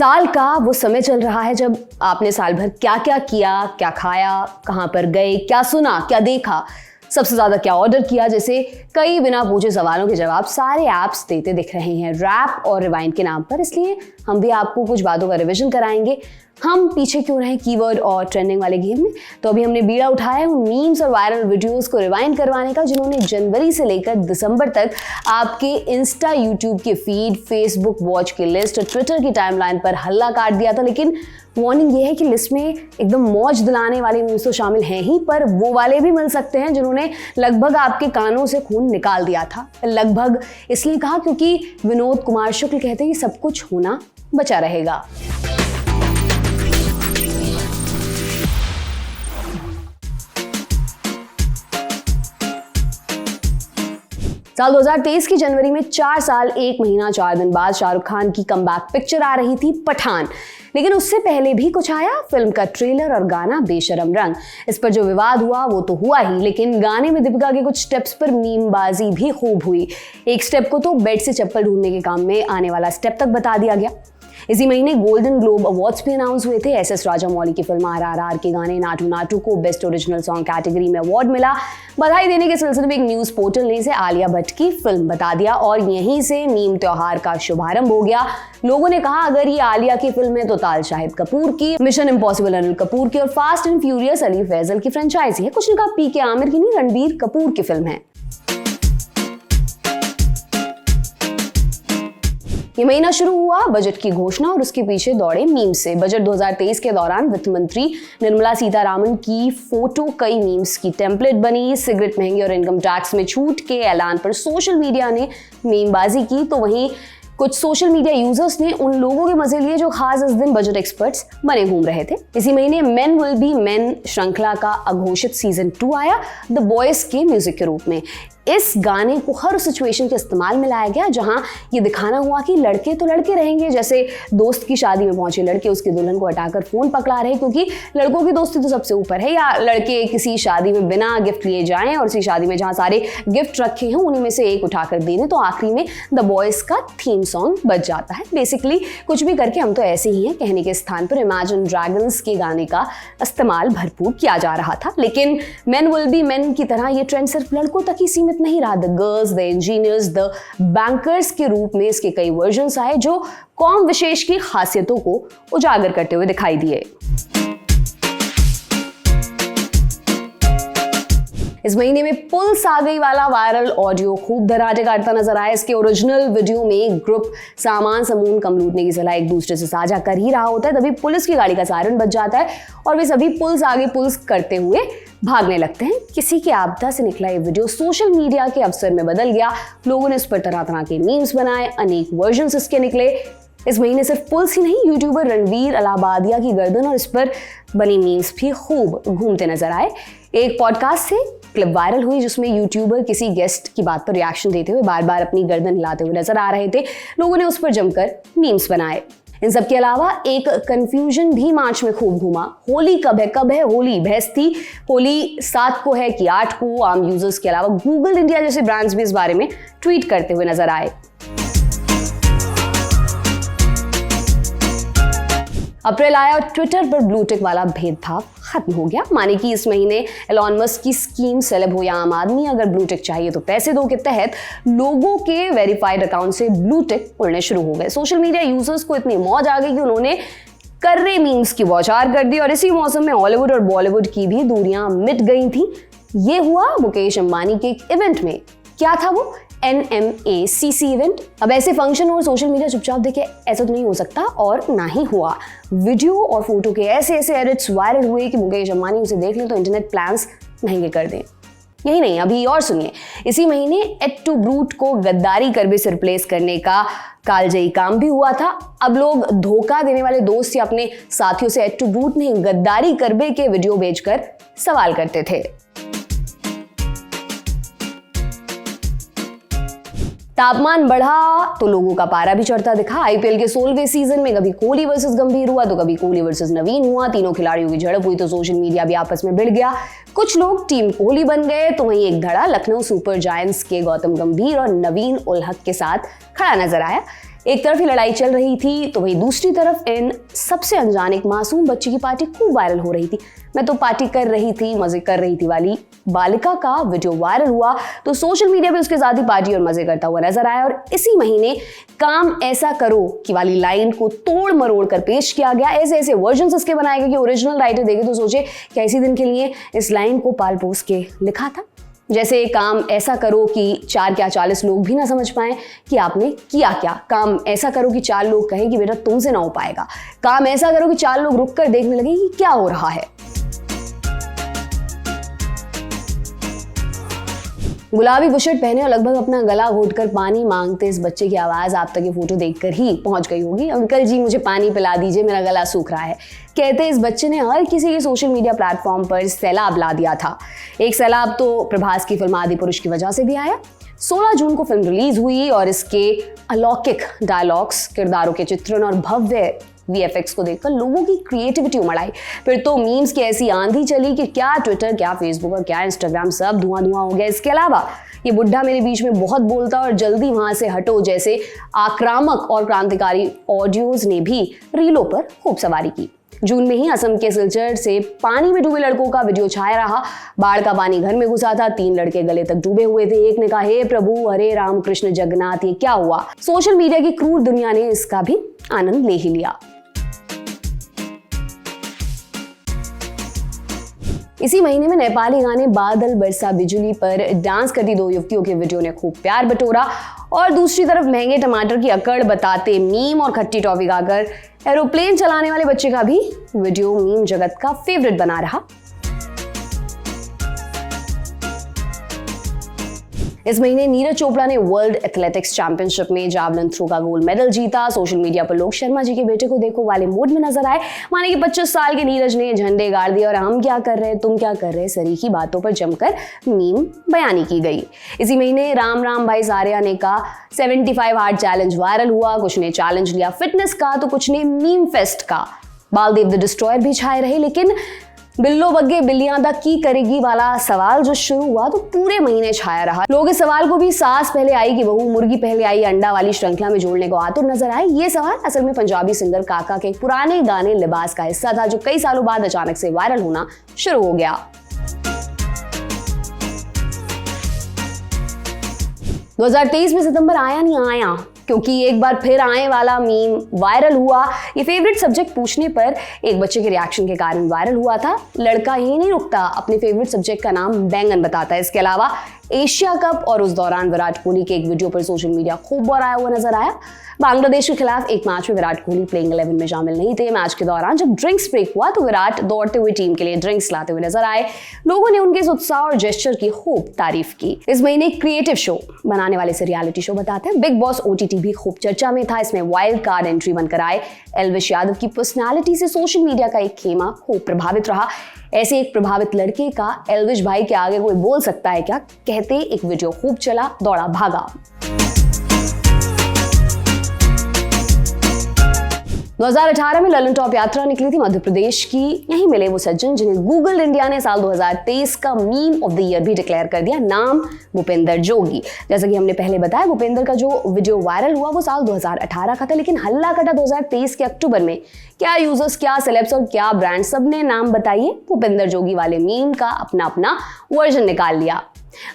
साल का वो समय चल रहा है जब आपने साल भर क्या क्या किया, क्या खाया, कहाँ पर गए, क्या सुना, क्या देखा, सबसे ज़्यादा क्या ऑर्डर किया, जैसे कई बिना पूछे सवालों के जवाब सारे ऐप्स देते दिख रहे हैं रैप और रिवाइंड के नाम पर। इसलिए हम भी आपको कुछ बातों का रिवीजन कराएंगे। हम पीछे क्यों रहे कीवर्ड और ट्रेंडिंग वाले गेम में। तो अभी हमने बीड़ा उठाया है उन मीम्स और वायरल वीडियोस को रिवाइंड करवाने का जिन्होंने जनवरी से लेकर दिसंबर तक आपके इंस्टा, यूट्यूब के फीड, फेसबुक वॉच की लिस्ट और ट्विटर की टाइमलाइन पर हल्ला काट दिया था। लेकिन वार्निंग ये है कि लिस्ट में एकदम मौज दिलाने वाले मीम्स तो शामिल हैं ही, पर वो वाले भी मिल सकते हैं जिन्होंने लगभग आपके कानों से खून निकाल दिया था। लगभग इसलिए कहा क्योंकि विनोद कुमार शुक्ल कहते हैं कि सब कुछ होना बचा रहेगा। साल 2023 की जनवरी में 4 साल 1 महीना 4 दिन बाद शाहरुख खान की कमबैक पिक्चर आ रही थी पठान। लेकिन उससे पहले भी कुछ आया, फिल्म का ट्रेलर और गाना बेशरम रंग। इस पर जो विवाद हुआ वो तो हुआ ही, लेकिन गाने में दीपिका के कुछ स्टेप्स पर मीमबाजी भी खूब हुई। एक स्टेप को तो बेड से चप्पल ढूंढने के काम में आने वाला स्टेप तक बता दिया गया। इसी महीने गोल्डन ग्लोब अवार्ड्स भी अनाउंस हुए थे। एस राजामौली की फिल्म RRR के गाने नाटू नाटू को बेस्ट ओरिजिनल सॉन्ग कैटेगरी में अवार्ड मिला। बधाई देने के सिलसिले में एक न्यूज पोर्टल ने इसे आलिया भट्ट की फिल्म बता दिया और यहीं से मीम त्योहार का शुभारंभ हो गया। लोगों ने कहा अगर ये आलिया की फिल्म है तो ताल शाहिद कपूर की, मिशन इम्पॉसिबल अनिल कपूर की और fast and furious Ali Fazal की फ्रेंचाइजी है। कुछ ने कहा PK आमिर की नहीं, रणबीर कपूर की फिल्म है। ये महीना शुरू हुआ बजट की घोषणा और उसके पीछे दौड़े मीम्स से। बजट 2023 के दौरान वित्त मंत्री निर्मला सीतारामन की फोटो कई मीम्स की टेम्पलेट बनी। सिगरेट महंगी और इनकम टैक्स में छूट के ऐलान पर सोशल मीडिया ने मीमबाजी की, तो वहीं कुछ सोशल मीडिया यूजर्स ने उन लोगों के मजे लिए जो खास इस दिन बजट एक्सपर्ट्स बने घूम रहे थे। इसी महीने मेन विल बी मेन श्रृंखला का अघोषित सीजन 2 आया, द बॉयज के म्यूजिक के रूप में। इस गाने को हर सिचुएशन के इस्तेमाल में लाया गया जहां ये दिखाना हुआ कि लड़के तो लड़के रहेंगे, जैसे दोस्त की शादी में पहुंचे लड़के उसकी दुल्हन को हटाकर फोन पकड़ा रहे क्योंकि लड़कों की दोस्ती तो सबसे ऊपर है, या लड़के किसी शादी में बिना गिफ्ट लिए जाएं और उसी शादी में जहां सारे गिफ्ट रखे हैं उन्हीं में से एक उठाकर दे दें, तो आखिरी में द बॉयज का थीम सॉन्ग बज जाता है। बेसिकली कुछ भी करके हम तो ऐसे ही हैं कहने के स्थान पर इमेजिन ड्रैगन्स के गाने का इस्तेमाल भरपूर किया जा रहा था। लेकिन मेन विल बी मेन की तरह ये ट्रेंड सिर्फ लड़कों तक ही सीमित नहीं रहा। The girls, the engineers, the bankers के रूप में इसके कई वर्जन्स आए जो कौम विशेष की खासियतों को उजागर करते हुए दिखाई दिए। इस महीने में पुल्स आ गई वाला वायरल ऑडियो खूब धराटे काटता नजर आया। इसके ओरिजिनल वीडियो में एक ग्रुप सामान समून कम लूटने की सलाह एक दूसरे से साझा कर ही रहा होता है, तभी पुलिस की गाड़ी का सायरन बज जाता है और वे सभी पुल्स आगे पुल्स करते हुए भागने लगते हैं। किसी की आपदा से निकला ये वीडियो सोशल मीडिया के अवसर में बदल गया। लोगों ने इस पर तरह तरह के मीम्स बनाए, अनेक वर्जन्स इसके निकले। इस महीने सिर्फ पुल्स ही नहीं, यूट्यूबर रणवीर अलाहाबादिया की गर्दन और इस पर बनी मीम्स भी खूब घूमते नजर आए। एक पॉडकास्ट से क्लिप वायरल हुई जिसमें यूट्यूबर किसी गेस्ट की बात पर रिएक्शन देते हुए बार बार अपनी गर्दन हिलाते हुए नजर आ रहे थे। लोगों ने उस पर जमकर मीम्स बनाए। इन सब के अलावा एक कंफ्यूजन भी मार्च में खूब घूमा। होली कब है होली? बहस थी होली 7 को है कि 8 को। आम यूजर्स के अलावा गूगल इंडिया जैसे ब्रांड्स भी इस बारे में ट्वीट करते हुए नजर आए। अप्रैल आया और ट्विटर पर ब्लू टिक वाला भेदभाव खत्म हो गया। माने कि इस महीने एलॉन मस्क की स्कीम सेलेब हो या आम आदमी अगर ब्लू टिक चाहिए तो पैसे दो के तहत लोगों के वेरीफाइड अकाउंट से ब्लू टिक उड़ने शुरू हो गए। सोशल मीडिया यूजर्स को इतनी मौज आ गई कि उन्होंने कर्रे मीम्स की बौछार कर दी और इसी मौसम में हॉलीवुड और बॉलीवुड की भी दूरियां मिट गई थी। ये हुआ मुकेश अंबानी के एक इवेंट में। क्या था वो? NMACC event. अब ऐसे फंक्शन और सोशल मीडिया चुपचाप देखे ऐसा तो नहीं हो सकता और ना ही हुआ। वीडियो और फोटो के ऐसे एडिट्स वायरल हुए कि मुकेश अंबानी उसे देख लें तो इंटरनेट प्लान्स महंगे कर दें। यही नहीं, अभी और सुनिए। इसी महीने एड टू ब्रूट को गद्दारी करबे से रिप्लेस करने का कालजयी काम भी हुआ था। अब लोग धोखा देने वाले दोस्त या अपने साथियों से एड टू ब्रूट नहीं गद्दारी करबे के वीडियो भेजकर सवाल करते थे। तापमान बढ़ा तो लोगों का पारा भी चढ़ता दिखा। IPL के 16वें सीजन में कभी कोहली वर्सेस गंभीर हुआ तो कभी कोहली वर्सेस नवीन हुआ। तीनों खिलाड़ियों की झड़प हुई तो सोशल मीडिया भी आपस में भिड़ गया। कुछ लोग टीम कोहली बन गए तो वहीं एक धड़ा लखनऊ सुपर जायंट्स के गौतम गंभीर और नवीन उल हक के साथ खड़ा नजर आया। एक तरफ ही लड़ाई चल रही थी तो वहीं दूसरी तरफ इन सबसे अनजान एक मासूम बच्चे की पार्टी खूब वायरल हो रही थी। मैं तो पार्टी कर रही थी, मजे कर रही थी वाली बालिका का वीडियो वायरल हुआ तो सोशल मीडिया पे उसके साथ ही पार्टी और मजे करता हुआ नजर आया। और इसी महीने काम ऐसा करो कि वाली लाइन को तोड़ मरोड़ कर पेश किया गया। ऐसे ऐसे वर्जन इसके बनाए गए कि ओरिजिनल राइटर देखे तो सोचे क्या इसी दिन के लिए इस लाइन को पाल पोस के लिखा था। जैसे काम ऐसा करो कि 4 क्या 40 लोग भी ना समझ पाएं कि आपने किया क्या। काम ऐसा करो कि 4 लोग कहें कि बेटा तुमसे ना हो पाएगा। काम ऐसा करो कि 4 लोग रुक कर देखने लगे कि क्या हो रहा है। गुलाबी बुशर्ट पहने और लगभग अपना गला घोटकर पानी मांगते इस बच्चे की आवाज आप तक ये फोटो देखकर ही पहुंच गई होगी। अंकल जी मुझे पानी पिला दीजिए, मेरा गला सूख रहा है, कहते इस बच्चे ने हर किसी के सोशल मीडिया प्लेटफॉर्म पर सैलाब ला दिया था। एक सैलाब तो प्रभास की फिल्म आदिपुरुष की वजह से भी आया। 16 जून को फिल्म रिलीज हुई और इसके अलौकिक डायलॉग्स, किरदारों के चित्रण और भव्य VFX को देखकर लोगों की क्रिएटिविटी उमड़ आई। फिर तो मीम्स की ऐसी आंधी चली कि क्या ट्विटर, क्या फेसबुक और क्या इंस्टाग्राम सब धुआं धुआं हो गया। इसके अलावा ये बुढ़ा मेरे बीच में बहुत बोलता और जल्दी वहां से हटो जैसे आक्रामक और क्रांतिकारी ऑडियोज ने भी रीलों पर खूब सवारी की। जून में ही असम के सिलचर से पानी में डूबे लड़कों का वीडियो छाया रहा। बाढ़ का पानी घर में घुसा था, 3 लड़के गले तक डूबे हुए थे। एक ने कहा हे प्रभु, हरे राम कृष्ण जगन्नाथ, ये क्या हुआ। सोशल मीडिया की क्रूर दुनिया ने इसका भी आनंद ले ही लिया। इसी महीने में नेपाली गाने बादल बरसा बिजली पर डांस करती 2 युवतियों के वीडियो ने खूब प्यार बटोरा और दूसरी तरफ महंगे टमाटर की अकड़ बताते मीम और खट्टी टॉफी खाकर एरोप्लेन चलाने वाले बच्चे का भी वीडियो मीम जगत का फेवरेट बना रहा। इस महीने नीरज चोपड़ा ने वर्ल्ड एथलेटिक्स चैंपियनशिप में जावलिन थ्रो का गोल्ड मेडल जीता। सोशल मीडिया पर लोग शर्मा जी के बेटे को देखो वाले मूड में नजर आए। माने कि 25 साल के नीरज ने झंडे गाड़ दिए और हम क्या कर रहे, तुम क्या कर रहे, सरीखी बातों पर जमकर मीम बयानी की गई। इसी महीने राम राम भाई सारिया ने का 75 हार्ड चैलेंज वायरल हुआ। कुछ ने चैलेंज लिया फिटनेस का तो कुछ ने मीम फेस्ट का। बालदेव द डिस्ट्रॉयर भी छाए रहे। लेकिन बिल्लो बग्गे बिल्लियां दा की करेगी वाला सवाल जो शुरू हुआ तो पूरे महीने छाया रहा। लोग इस सवाल को भी सास पहले आई कि बहू, मुर्गी पहले आई अंडा वाली श्रृंखला में जोड़ने को आतुर नजर आए। ये सवाल असल में पंजाबी सिंगर काका के पुराने गाने लिबास का हिस्सा था जो कई सालों बाद अचानक से वायरल होना शुरू हो गया। 2023 में सितंबर आया नहीं आया क्योंकि एक बार फिर आए वाला मीम वायरल हुआ। ये फेवरेट सब्जेक्ट पूछने पर एक बच्चे के रिएक्शन के कारण वायरल हुआ था। लड़का ही नहीं रुकता, अपने फेवरेट सब्जेक्ट का नाम बैंगन बताता है। इसके अलावा एशिया कप और उस दौरान विराट कोहली के एक वीडियो पर सोशल मीडिया खूब बढ़ाया हुआ नजर आया। बांग्लादेश के खिलाफ एक मैच में विराट कोहली प्लेइंग 11 में शामिल नहीं थे। मैच के दौरान जब ड्रिंक्स ब्रेक हुआ तो विराट दौड़ते हुए टीम के लिए ड्रिंक्स लाते हुए नजर आए। लोगों ने उनके इस उत्साह और जेस्चर की खूब तारीफ की। इस महीने क्रिएटिव शो बनाने वाले से रियलिटी शो बताते हैं बिग बॉस OTT भी खूब चर्चा में था। इसमें वाइल्ड कार्ड एंट्री बनकर आए एल्विश यादव की पर्सनैलिटी से सोशल मीडिया का एक खेमा खूब प्रभावित रहा। ऐसे एक प्रभावित लड़के का एल्विश भाई के आगे कोई बोल सकता है क्या, कहते एक वीडियो खूब चला, दौड़ा भागा। 2018 में ललन टॉप यात्रा निकली थी मध्य प्रदेश की। यहीं मिले वो सज्जन जिन्हें गूगल इंडिया ने साल 2023 का मीम ऑफ द ईयर भी डिक्लेयर कर दिया। नाम भूपेंद्र जोगी। जैसा कि हमने पहले बताया, भूपेंद्र का जो वीडियो वायरल हुआ वो साल 2018 का था, लेकिन हल्ला कटा 2023 के अक्टूबर में। क्या यूजर्स, क्या सेलेब्स और क्या ब्रांड, सबने नाम बताइए भूपेंद्र जोगी वाले मीम का अपना अपना वर्जन निकाल लिया।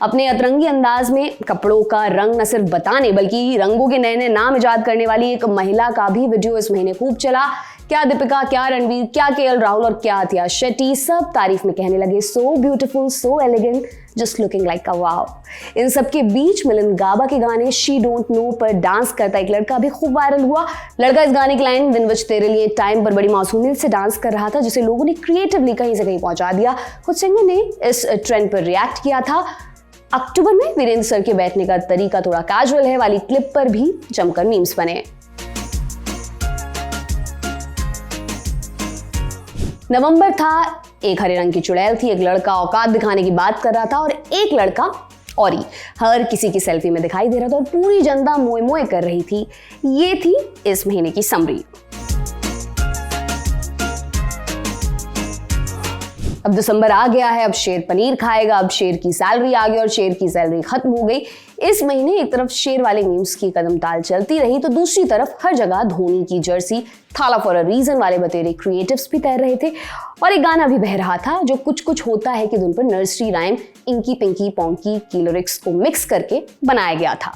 अपने अतरंगी अंदाज में कपड़ों का रंग न सिर्फ बताने बल्कि रंगों के नए नए नाम इजाद करने वाली एक महिला का भी वीडियो इस महीने खूब चला। क्या दीपिका, क्या रणवीर, क्या KL राहुल और क्या अथिया शेट्टी सब तारीफ में कहने लगे, so beautiful, so elegant, just looking like a wow. इन सब के बीच मिलन गाबा के गाने शी डोंट नो पर डांस करता एक लड़का भी खूब वायरल हुआ। लड़का इस गाने की लाइन दिन विच तेरे लिए टाइम पर बड़ी मासूमियत से डांस कर रहा था, जिसे लोगों ने क्रिएटिवली कहीं से कहीं पहुंचा दिया। खुद सिंगर ने इस ट्रेंड पर रिएक्ट किया था। अक्टूबर में वीरेंद्र सर के बैठने का तरीका थोड़ा कैजुअल है वाली क्लिप पर भी जमकर मीम्स बने। नवंबर था, एक हरे रंग की चुड़ैल थी, एक लड़का औकात दिखाने की बात कर रहा था और एक लड़का और हर किसी की सेल्फी में दिखाई दे रहा था और पूरी जनता मोए मोए कर रही थी। ये थी इस महीने की समरी। अब दिसंबर आ गया है, अब शेर पनीर खाएगा, अब शेर की सैलरी आ गई और शेर की सैलरी खत्म हो गई। इस महीने एक तरफ शेर वाले मीम्स की कदम ताल चलती रही तो दूसरी तरफ हर जगह धोनी की जर्सी थाला फॉर अ रीजन वाले बतेरे क्रिएटिव्स भी तैर रहे थे और एक गाना भी बह रहा था जो कुछ कुछ होता है कि धुन पर nursery rhyme inky pinky ponky की लिरिक्स को मिक्स करके बनाया गया था।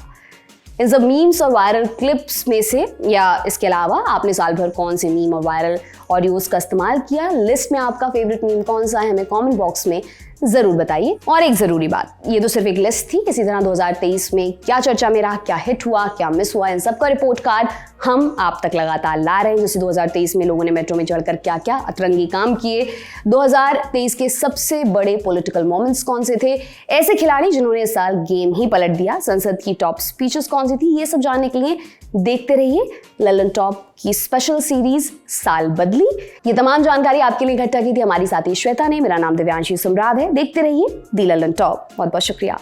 इन सब मीम्स और वायरल क्लिप्स में से या इसके अलावा आपने साल भर कौन से मीम और वायरल ऑडियोज का इस्तेमाल किया, लिस्ट में आपका फेवरेट मीम कौन सा है, हमें कमेंट बॉक्स में जरूर बताइए। और एक जरूरी बात, ये तो सिर्फ एक लिस्ट थी, इसी तरह 2023 में क्या चर्चा में रहा, क्या हिट हुआ, क्या मिस हुआ, इन सबका रिपोर्ट कार्ड हम आप तक लगातार ला रहे हैं। जैसे 2023 में लोगों ने मेट्रो में चढ़कर क्या क्या अतरंगी काम किए, 2023 के सबसे बड़े पॉलिटिकल मोमेंट्स कौन से थे, ऐसे खिलाड़ी जिन्होंने इस साल गेम ही पलट दिया, संसद की टॉप स्पीचेस कौन सी थी, ये सब जानने के लिए देखते रहिए ललन टॉप की स्पेशल सीरीज साल बदली। ये तमाम जानकारी आपके लिए इकट्ठा की थी हमारी साथी श्वेता ने। मेरा नाम दिव्यांशी सुमराद है। देखते रहिए दी ललन टॉप। बहुत बहुत शुक्रिया।